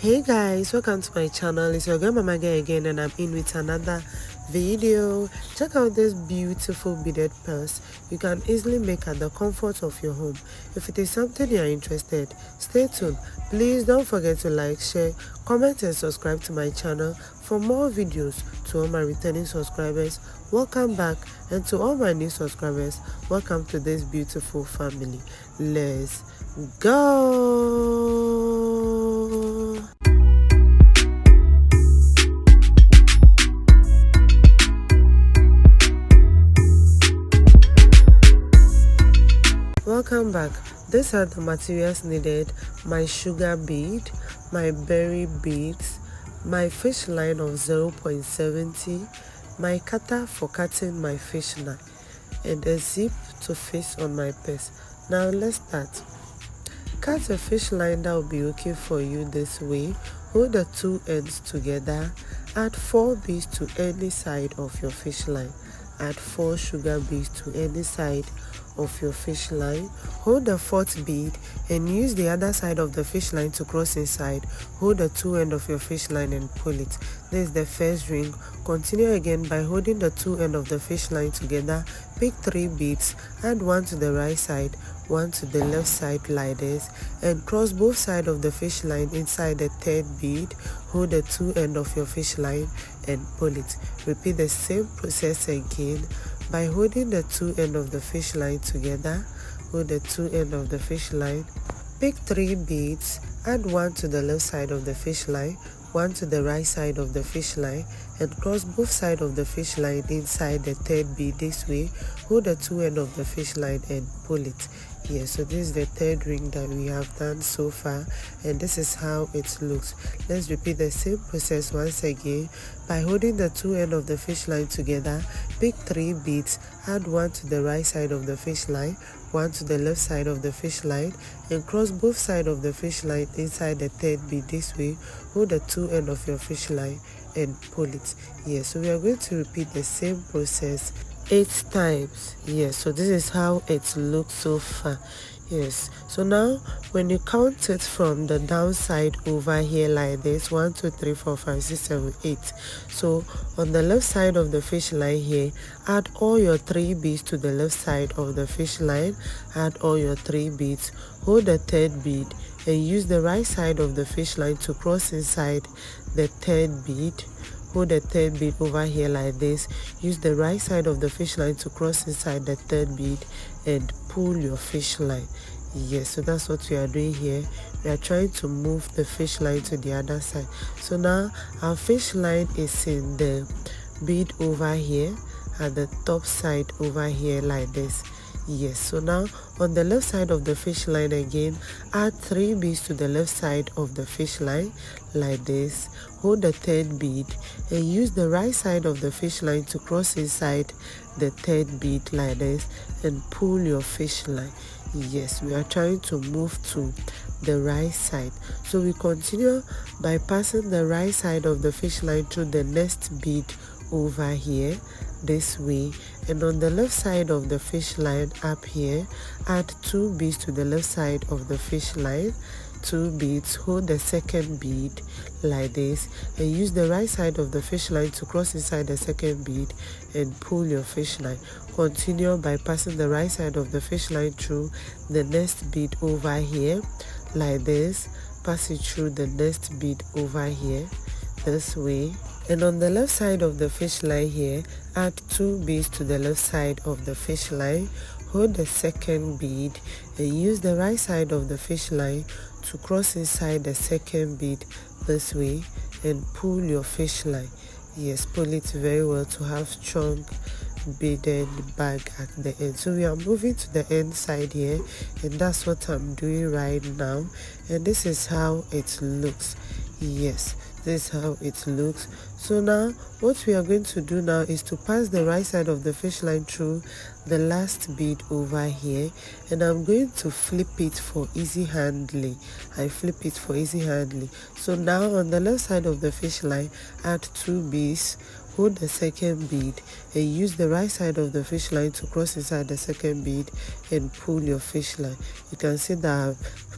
Hey guys, welcome to my channel. It's your girl Mama Girl again, and I'm in with another video. Check out this beautiful beaded purse. You can easily make at the comfort of your home. If it is something you are interested, stay tuned. Please don't forget to like, share, comment and subscribe to my channel for more videos. To all my returning subscribers, welcome back, and to all my new subscribers, welcome to this beautiful family. Let's go. Welcome back. These are the materials needed: my sugar bead, my berry beads, my fish line of 0.70, my cutter for cutting my fish line, and a zip to fit on my purse. Now let's start. Cut a fish line that will be okay for you this way. Hold the two ends together. Add 4 beads to any side of your fish line. Add 4 sugar beads to any side of your fish line. Hold the 4th bead and use the other side of the fish line to cross inside. Hold the two ends of your fish line and pull it. This is the first ring. Continue again by holding the two ends of the fish line together. Pick 3 beads, add 1 to the right side, 1 to the left side like this, and cross both sides of the fish line inside the 3rd bead. Hold the two ends of your fish line and pull it. Repeat the same process again by holding the two ends of the fish line together. Hold the two ends of the fish line. Pick 3 beads, add 1 to the left side of the fish line, 1 to the right side of the fish line, and cross both sides of the fish line inside the 3rd bead this way. Hold the two ends of the fish line and pull it. Yes, so this is the 3rd ring that we have done so far, and this is how it looks. Let's repeat the same process once again by holding the two ends of the fish line together. Pick 3 beads, add 1 to the right side of the fish line, 1 to the left side of the fish line, and cross both sides of the fish line inside the 3rd bead this way. Hold the two ends of your fish line and pull it. Yes, so we are going to repeat the same process 8 times. Yes, so this is how it looks so far. Yes, so now when you count it from the downside over here like this, 1 2 3 4 5 6 7 8. So on the left side of the fish line here, add all your 3 beads to the left side of the fish line. Add all your 3 beads. Hold the 3rd bead and use the right side of the fish line to cross inside the 3rd bead. Hold the 3rd bead over here like this. Use the right side of the fish line to cross inside the 3rd bead and pull your fish line. Yes, so that's what we are doing here. We are trying to move the fish line to the other side. So now our fish line is in the bead over here at the top side over here like this. Yes, so now on the left side of the fish line again, add 3 beads to the left side of the fish line like this. Hold the 3rd bead and use the right side of the fish line to cross inside the 3rd bead like this and pull your fish line. Yes, we are trying to move to the right side. So we continue by passing the right side of the fish line through the next bead over here this way, and on the left side of the fish line up here, add 2 beads to the left side of the fish line. 2 beads, hold the 2nd bead like this and use the right side of the fish line to cross inside the 2nd bead and pull your fish line. Continue by passing the right side of the fish line through the next bead over here like this. Pass it through the next bead over here this way, and on the left side of the fish line here, add 2 beads to the left side of the fish line. Hold the 2nd bead and use the right side of the fish line to cross inside the 2nd bead this way and pull your fish line. Yes, pull it very well to have strong beaded bag at the end. So we are moving to the end side here, and that's what I'm doing right now, and this is how it looks. Yes, this is how it looks. So now what we are going to do now is to pass the right side of the fish line through the last bead over here, and I'm going to flip it for easy handling. I flip it for easy handling. So now on the left side of the fish line, add 2 beads. hold the second bead and use the right side of the fish line to cross inside the second bead and pull your fish line. You can see that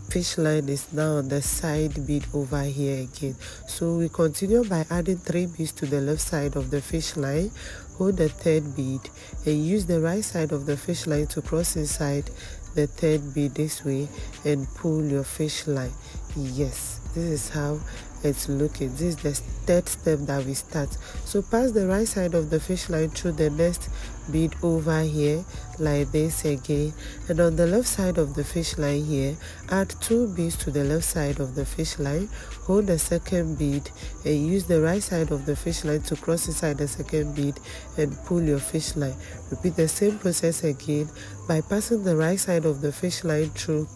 fish line is now on the side bead over here again. So we continue by adding 3 beads to the left side of the fish line, hold the third bead and use the right side of the fish line to cross inside the third bead this way and pull your fish line. Yes, this is how it's looking. This is the third step that we start. So pass the right side of the fish line through the next bead over here like this again, and on the left side of the fish line here, add 2 beads to the left side of the fish line, hold the second bead and use the right side of the fish line to cross inside the second bead and pull your fish line. Repeat the same process again by passing the right side of the fish line through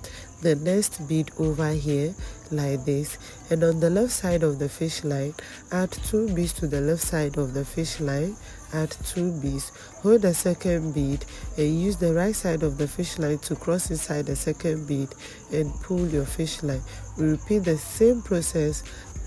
the next bead over here like this, and on the left side of the fish line, add 2 beads to the left side of the fish line, add 2 beads, hold the second bead and use the right side of the fish line to cross inside the second bead and pull your fish line. We repeat the same process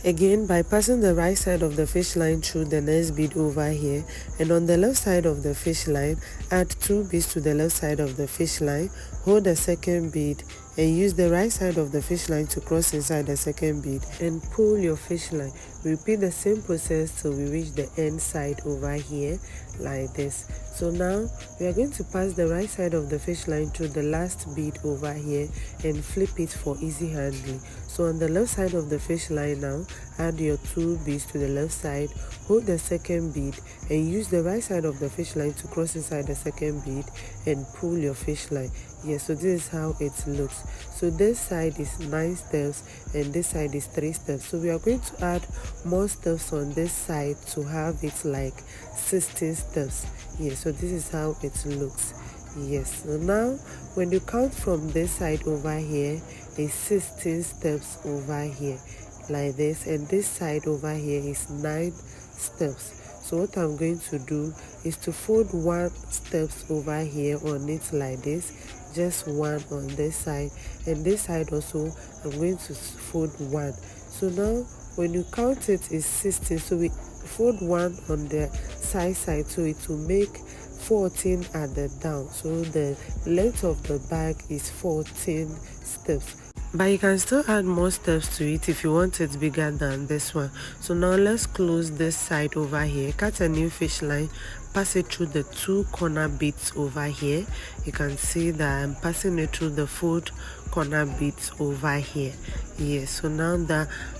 again by passing the right side of the fish line through the next bead over here, and on the left side of the fish line, add 2 beads to the left side of the fish line, hold the second bead and use the right side of the fish line to cross inside the second bead and pull your fish line. Repeat the same process till we reach the end side over here like this. So now we are going to pass the right side of the fish line through the last bead over here and flip it for easy handling. So on the left side of the fish line now, add your 2 beads to the left side, hold the second bead and use the right side of the fish line to cross inside the second bead and pull your fish line. Yes, so this is how it looks. So this side is 9 steps and this side is 3 steps. So we are going to add more steps on this side to have it like 16 steps. Yes, so this is how it looks. Yes, so now when you count from this side over here, is 16 steps over here like this, and this side over here is 9 steps. So what I'm going to do is to fold 1 steps over here on it like this, just 1 on this side, and this side also I'm going to fold 1. So now when you count it is 16, so we fold 1 on the side, so it will make 14 at the down. So the length of the bag is 14 steps. But you can still add more steps to it if you want it bigger than this one. So now let's close this side over here, cut a new fish line, pass it through the 2 corner beads over here. You can see that I'm passing it through the 4 corner beads over here. Yes, so now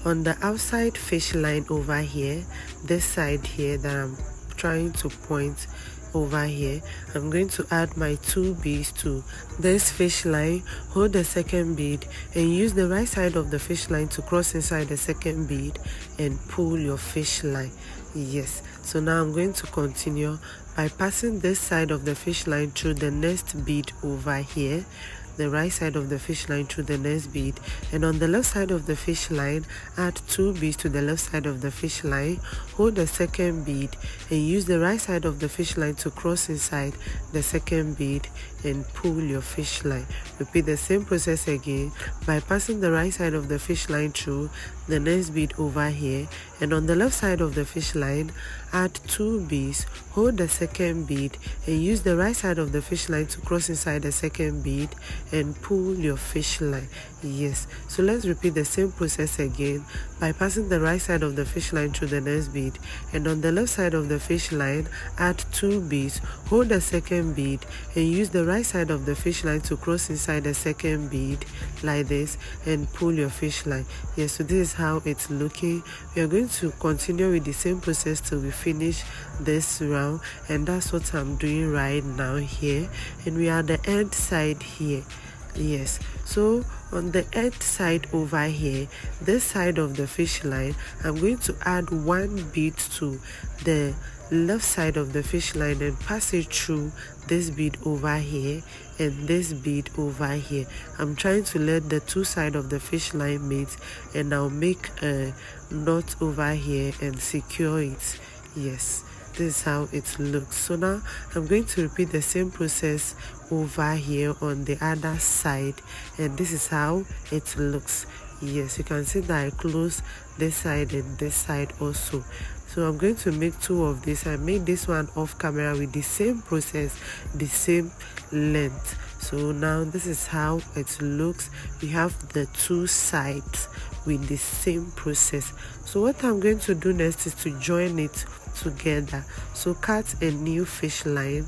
on the outside fish line over here, this side here that I'm trying to point over here, I'm going to add my 2 beads to this fish line, hold the second bead and use the right side of the fish line to cross inside the second bead and pull your fish line. Yes, so now I'm going to continue by passing this side of the fish line through the next bead over here, the right side of the fish line through the next bead, and on the left side of the fish line, add 2 beads to the left side of the fish line, hold the second bead and use the right side of the fish line to cross inside the second bead and pull your fish line. Repeat the same process again by passing the right side of the fish line through the next bead over here, and on the left side of the fish line, add 2 beads, hold the second bead and use the right side of the fish line to cross inside the second bead and pull your fish line. Yes, so let's repeat the same process again by passing the right side of the fish line through the next bead, and on the left side of the fish line, add 2 beads, hold the second bead and use the right side of the fish line to cross inside the second bead like this and pull your fish line. Yes, so this is how it's looking. We are going to continue with the same process till we finish this round, and that's what I'm doing right now here, and we are the end side here. Yes, so on the end side over here, this side of the fish line, I'm going to add 1 bead to the left side of the fish line and pass it through this bead over here and this bead over here. I'm trying to let the 2 sides of the fish line meet, and I'll make a knot over here and secure it. Yes, this is how it looks. So now I'm going to repeat the same process over here on the other side, and this is how it looks. Yes, you can see that I close this side and this side also. So I'm going to make 2 of this. I made this one off camera with the same process, the same length. So now this is how it looks. We have the 2 sides with the same process. So what I'm going to do next is to join it together. So cut a new fish line,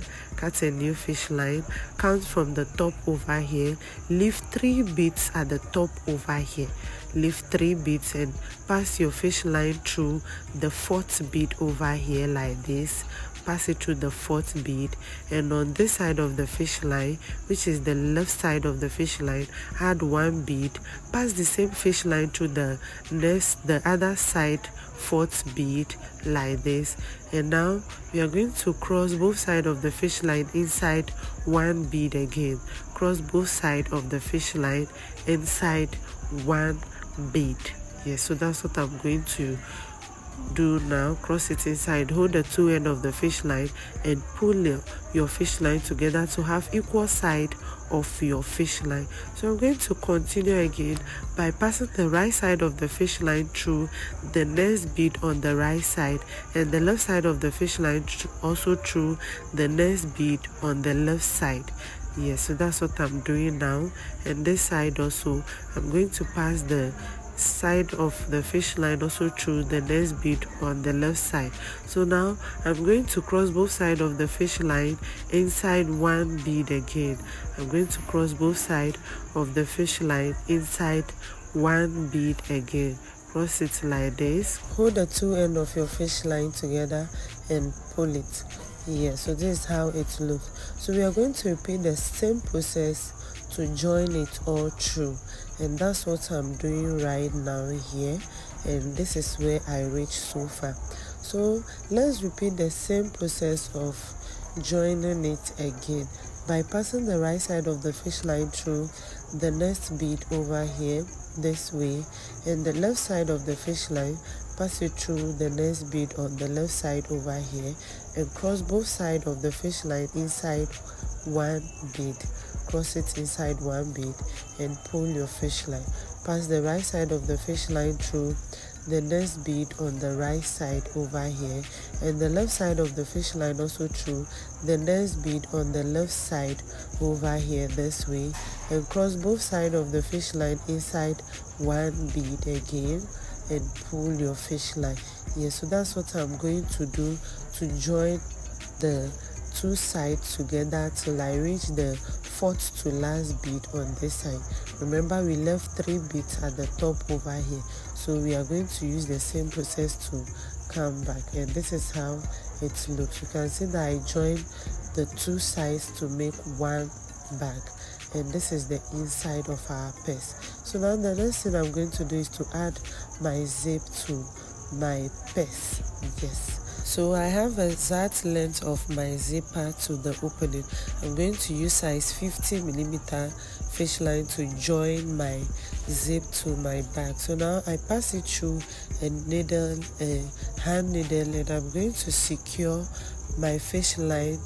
count from the top over here, leave 3 beads at the top over here, leave 3 beads and pass your fish line through the 4th bead over here like this. Pass it through the 4th bead, and on this side of the fish line, which is the left side of the fish line, add 1 bead, pass the same fish line through the other side 4th bead like this. And now we are going to cross both sides of the fish line inside 1 bead again. Cross both sides of the fish line inside 1 bead. Yes, so that's what I'm going to do now. Cross it inside, hold the 2 ends of the fish line and pull your fish line together to have equal side of your fish line. So I'm going to continue again by passing the right side of the fish line through the next bead on the right side, and the left side of the fish line also through the next bead on the left side. Yes, so that's what I'm doing now. And this side also, I'm going to pass the side of the fish line also through the next bead on the left side. So now I'm going to cross both sides of the fish line inside 1 bead again. I'm going to cross both sides of the fish line inside 1 bead again. Cross it like this. Hold the 2 ends of your fish line together and pull it. Yeah, so this is how it looks. So we are going to repeat the same process to join it all through, and that's what I'm doing right now here, and this is where I reached so far. So let's repeat the same process of joining it again by passing the right side of the fish line through the next bead over here this way, and the left side of the fish line pass it through the next bead on the left side over here, and cross both sides of the fish line inside 1 bead. Cross it inside 1 bead and pull your fish line. Pass the right side of the fish line through the next bead on the right side over here, and the left side of the fish line also through the next bead on the left side over here this way, and cross both sides of the fish line inside 1 bead again and pull your fish line. Yes, so that's what I'm going to do to join the 2 sides together till I reach the 4th to last bead on this side. Remember, we left 3 beads at the top over here, so we are going to use the same process to come back, and this is how it looks. You can see that I joined the 2 sides to make 1 bag, and this is the inside of our purse. So now the next thing I'm going to do is to add my zip to my purse. Yes, so I have a exact length of my zipper to the opening. I'm going to use size 50mm fish line to join my zip to my bag. So now I pass it through a needle, a hand needle, and I'm going to secure my fish line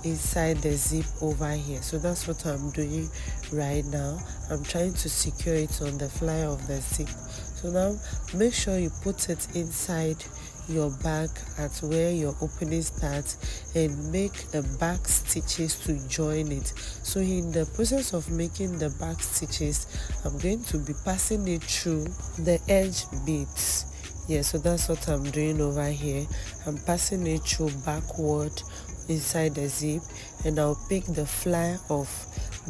inside the zip over here. So that's what I'm doing right now. I'm trying to secure it on the fly of the zip. So now make sure you put it inside your bag at where your opening starts, and make a back stitches to join it. So in the process of making the back stitches, I'm going to be passing it through the edge beads. Yeah, so that's what I'm doing over here. I'm passing it through backward inside the zip, and I'll pick the fly of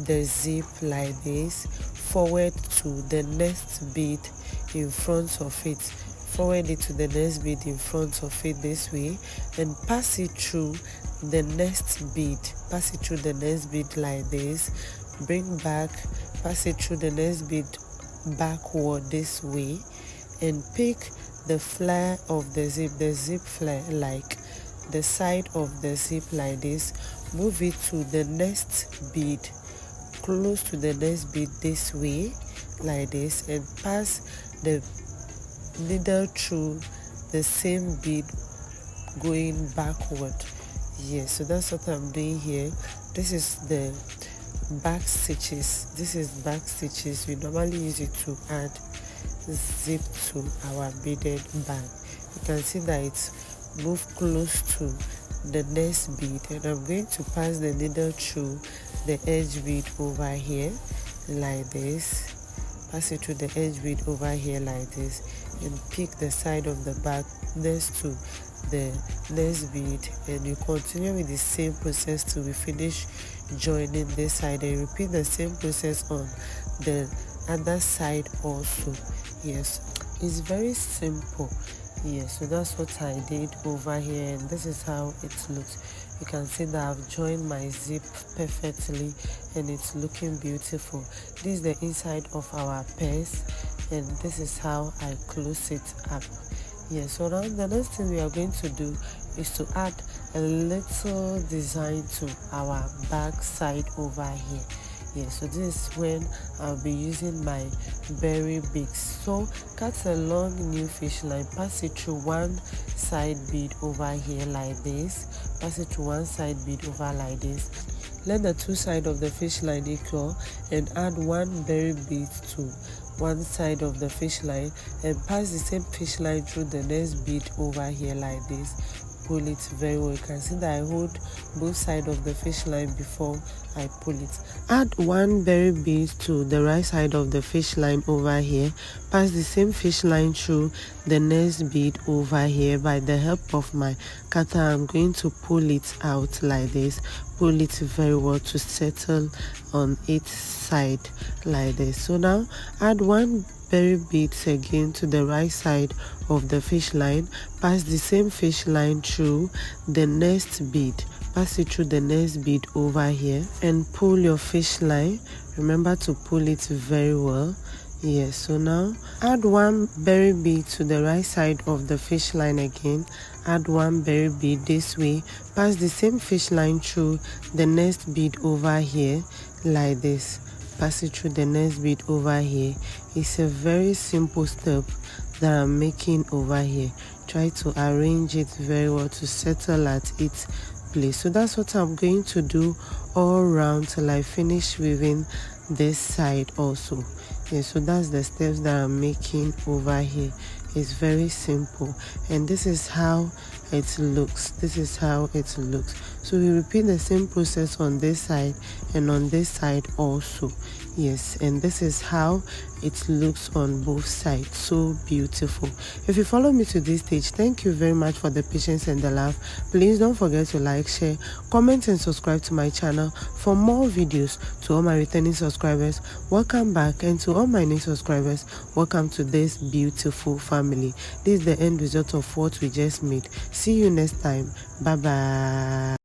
the zip like this, forward to the next bead in front of it, forward it to the next bead in front of it this way, and pass it through the next bead, pass it through the next bead like this, bring back, pass it through the next bead backward this way, and pick the fly of the zip fly, like the side of the zip like this, move it to the next bead, close to the next bead this way like this, and pass the needle through the same bead going backward. Yes, so that's what I'm doing here. This is the back stitches. This is back stitches. We normally use it to add zip to our beaded bag. You can see that it's moved close to the next bead, and I'm going to pass the needle through the edge bead over here like this. Pass it through the edge bead over here like this, and pick the side of the bag next to the next bead, and you continue with the same process till we finish joining this side, and repeat the same process on the other side also. Yes, it's very simple. Yes, so that's what I did over here, and this is how it looks. You can see that I've joined my zip perfectly and it's looking beautiful. This is the inside of our purse, and this is how I close it up. Yes, so now the next thing we are going to do is to add a little design to our back side over here. Yes, so this is when I'll be using my berry beaks. So cut a long new fish line, pass it through one side bead over here like this, pass it through one side bead over like this. Let the two sides of the fish line equal, and add one berry bead to one side of the fish line, and pass the same fish line through the next bead over here like this. Pull it very well. You can see that I hold both sides of the fish line before I pull it. Add one berry bead to the right side of the fish line over here. Pass the same fish line through the next bead over here. By the help of my cutter, I'm going to pull it out like this. Pull it very well to settle on each side like this. So now add one berry beads again to the right side of the fish line. Pass the same fish line through the next bead. Pass it through the next bead over here and pull your fish line. Remember to pull it very well. Yes, so now add one berry bead to the right side of the fish line again. Add one berry bead this way. Pass the same fish line through the next bead over here like this. Pass it through the next bead over here. It's a very simple step that I'm making over here. Try to arrange it very well to settle at its place. So that's what I'm going to do all around till I finish weaving this side also. Yeah, so that's the steps that I'm making over here. It's very simple, and this is how it looks. This is how it looks. So we repeat the same process on this side and on this side also. Yes, and this is how it looks on both sides. So beautiful. If you follow me to this stage, thank you very much for the patience and the love. Please don't forget to like, share, comment and subscribe to my channel for more videos. To all my returning subscribers, welcome back, and to all my new subscribers, welcome to this beautiful family. This is the end result of what we just made. See you next time. Bye bye.